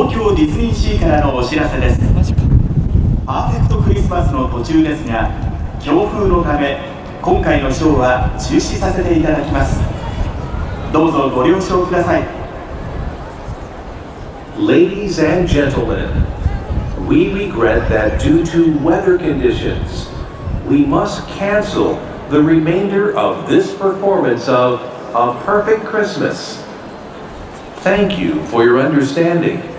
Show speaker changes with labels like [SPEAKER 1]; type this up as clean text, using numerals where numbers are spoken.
[SPEAKER 1] 東京ディズニーシーからのお知らせです。パーフェクトクリスマスの途中ですが、強風のため今回のショーは中止させていただきます。どうぞご了承ください。
[SPEAKER 2] Ladies and gentlemen, we regret that due to weather conditions, we must cancel the remainder of this performance of A Perfect Christmas. Thank you for your understanding.